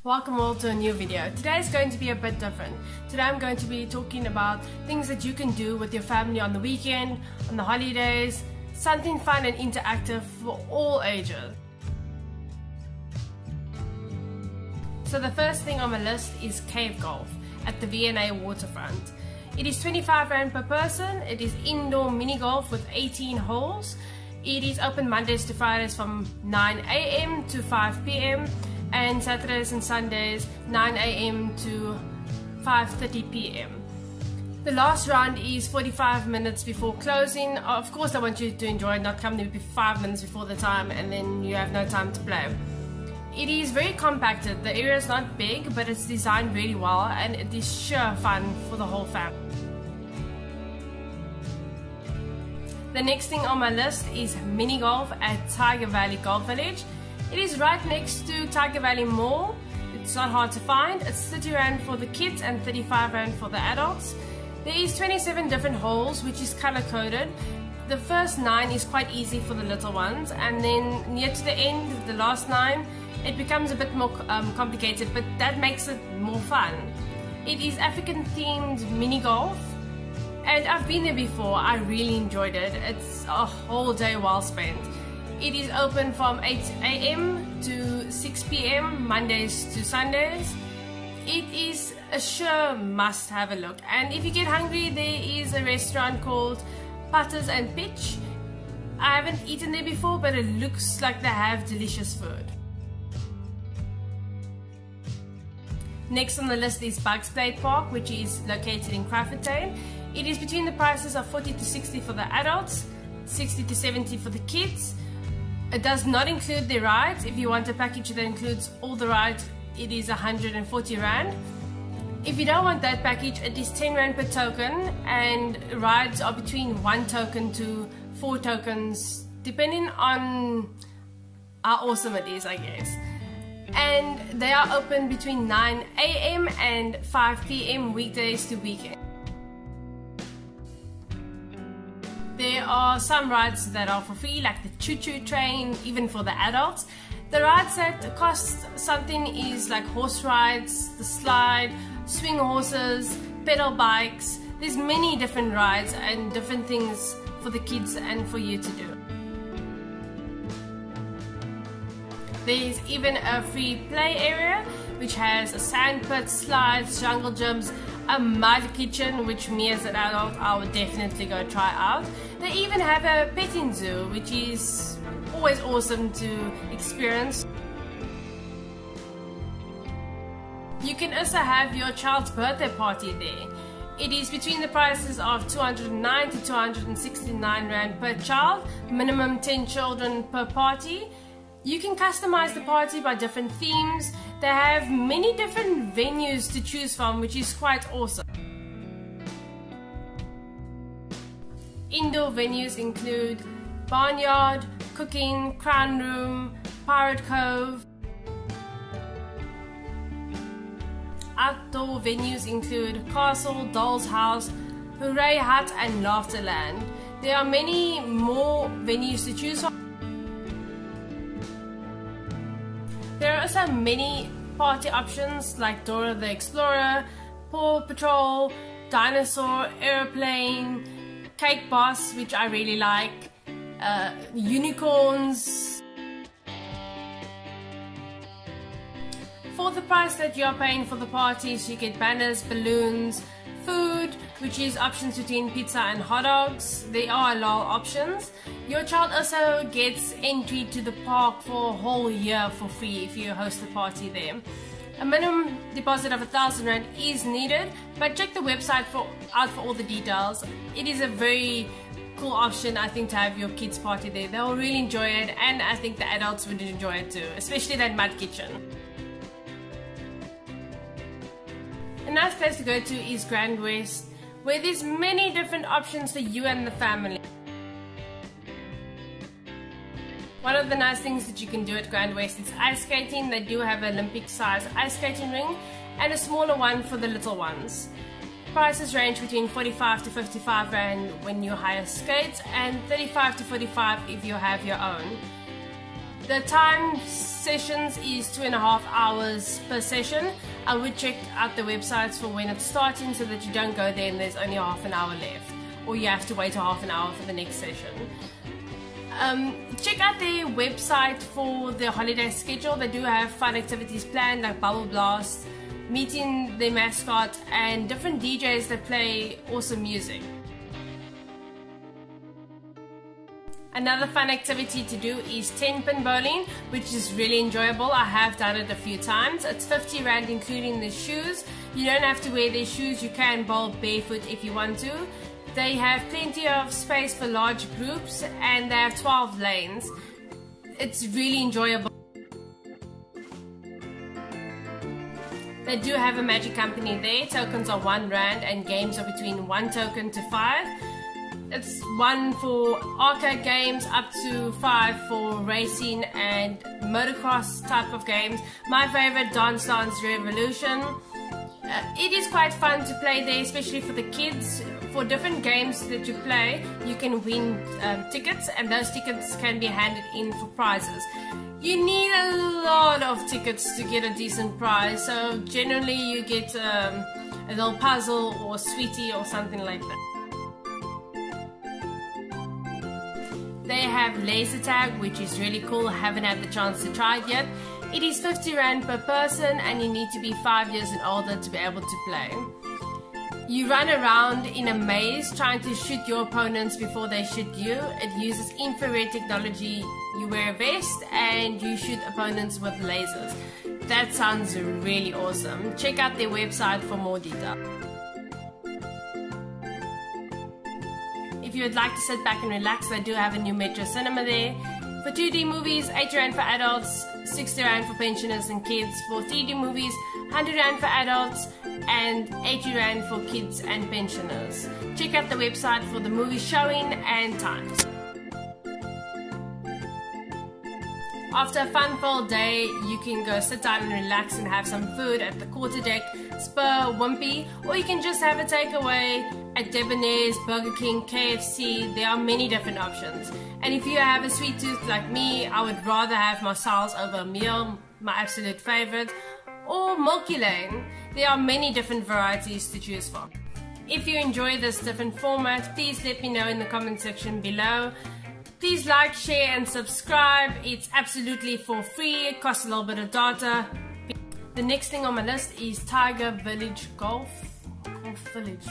Welcome all to a new video. Today is going to be a bit different. Today I'm going to be talking about things that you can do with your family on the weekend, on the holidays, something fun and interactive for all ages. So the first thing on my list is cave golf at the V&A waterfront. It is 25 Rand per person. It is indoor mini golf with 18 holes. It is open Mondays to Fridays from 9 AM to 5 PM. And Saturdays and Sundays 9 AM to 5:30 PM. The last round is 45 minutes before closing. Of course I want you to enjoy it, not come there 5 minutes before the time and then you have no time to play. It is very compacted, the area is not big but it's designed really well and it is sure fun for the whole family. The next thing on my list is mini golf at Tiger Valley Golf Village. It is right next to Tiger Valley Mall. It's not hard to find. It's 30 Rand for the kids and 35 Rand for the adults. There is 27 different holes which is color coded. The first 9 is quite easy for the little ones and then near to the end, the last 9, it becomes a bit more complicated, but that makes it more fun. It is African themed mini golf and I've been there before. I really enjoyed it. It's a whole day well spent. It is open from 8 AM to 6 PM, Mondays to Sundays. It is a sure must have a look. And if you get hungry, there is a restaurant called Putters and Pitch. I haven't eaten there before, but it looks like they have delicious food. Next on the list is Bugs Play Park, which is located in Kraaifontein. It is between the prices of 40 to 60 for the adults, 60 to 70 for the kids. It does not include the rides. If you want a package that includes all the rides, it is 140 Rand. If you don't want that package, it is 10 Rand per token and rides are between 1 token to 4 tokens depending on how awesome it is, I guess. And they are open between 9 AM and 5 PM weekdays to weekends. There are some rides that are for free, like the choo-choo train, even for the adults. The rides that cost something is like horse rides, the slide, swing horses, pedal bikes. There's many different rides and different things for the kids and for you to do. There's even a free play area which has a sand pit, slides, jungle gyms, a mud kitchen, which me as an adult I would definitely go try out. They even have a petting zoo, which is always awesome to experience. You can also have your child's birthday party there. It is between the prices of 209 to 269 Rand per child, minimum 10 children per party. You can customize the party by different themes. They have many different venues to choose from, which is quite awesome. Indoor venues include barnyard, cooking, crown room, pirate cove. Outdoor venues include castle, doll's house, hooray hut and laughterland. There are many more venues to choose from. There are also many party options like Dora the Explorer, Paw Patrol, Dinosaur, Aeroplane, Cake Boss, which I really like, unicorns. For the price that you are paying for the parties, you get banners, balloons, food, which is options between pizza and hot dogs. There are a lot of options. Your child also gets entry to the park for a whole year for free if you host a party there. A minimum deposit of 1,000 Rand is needed, but check the website out for all the details. It is a very cool option, I think, to have your kids party there. They will really enjoy it and I think the adults would enjoy it too, especially that mud kitchen. A nice place to go to is Grand West, where there's many different options for you and the family. One of the nice things that you can do at Grand West is ice skating. They do have an Olympic size ice skating ring and a smaller one for the little ones. Prices range between 45 to 55 Rand when you hire skates and 35 to 45 if you have your own. The times sessions is 2.5 hours per session. I would check out the websites for when it's starting so that you don't go there and there's only half an hour left, or you have to wait a half an hour for the next session. Check out their website for the holiday schedule. They do have fun activities planned like Bubble Blast, meeting their mascot, and different DJs that play awesome music. Another fun activity to do is 10-pin bowling, which is really enjoyable. I have done it a few times. It's 50 Rand including the shoes. You don't have to wear their shoes. You can bowl barefoot if you want to. They have plenty of space for large groups and they have 12 lanes. It's really enjoyable. They do have a magic company there. Tokens are 1 Rand and games are between 1 token to 5. It's 1 for arcade games, up to 5 for racing and motocross type of games. My favorite, Dance Dance Revolution. It is quite fun to play there, especially for the kids. For different games that you play, you can win tickets, and those tickets can be handed in for prizes. You need a lot of tickets to get a decent prize, so generally you get a little puzzle or sweetie or something like that. They have laser tag, which is really cool. I haven't had the chance to try it yet. It is 50 Rand per person and you need to be 5 years and older to be able to play. You run around in a maze trying to shoot your opponents before they shoot you. It uses infrared technology. You wear a vest and you shoot opponents with lasers. That sounds really awesome. Check out their website for more detail. If you would like to sit back and relax, they do have a new Metro Cinema there. For 2D movies, 80 Rand for adults, 60 Rand for pensioners and kids. For 3D movies, 100 Rand for adults and 80 Rand for kids and pensioners. Check out the website for the movie showing and times. After a fun-filled day, you can go sit down and relax and have some food at the Quarterdeck, Spur, Wimpy, or you can just have a takeaway at Debonair's, Burger King, KFC. There are many different options. And if you have a sweet tooth like me, I would rather have Marcel's over a meal, my absolute favorite, or Milky Lane. There are many different varieties to choose from. If you enjoy this different format, please let me know in the comment section below. Please like, share and subscribe. It's absolutely for free. It costs a little bit of data. The next thing on my list is Tiger Village Golf Village.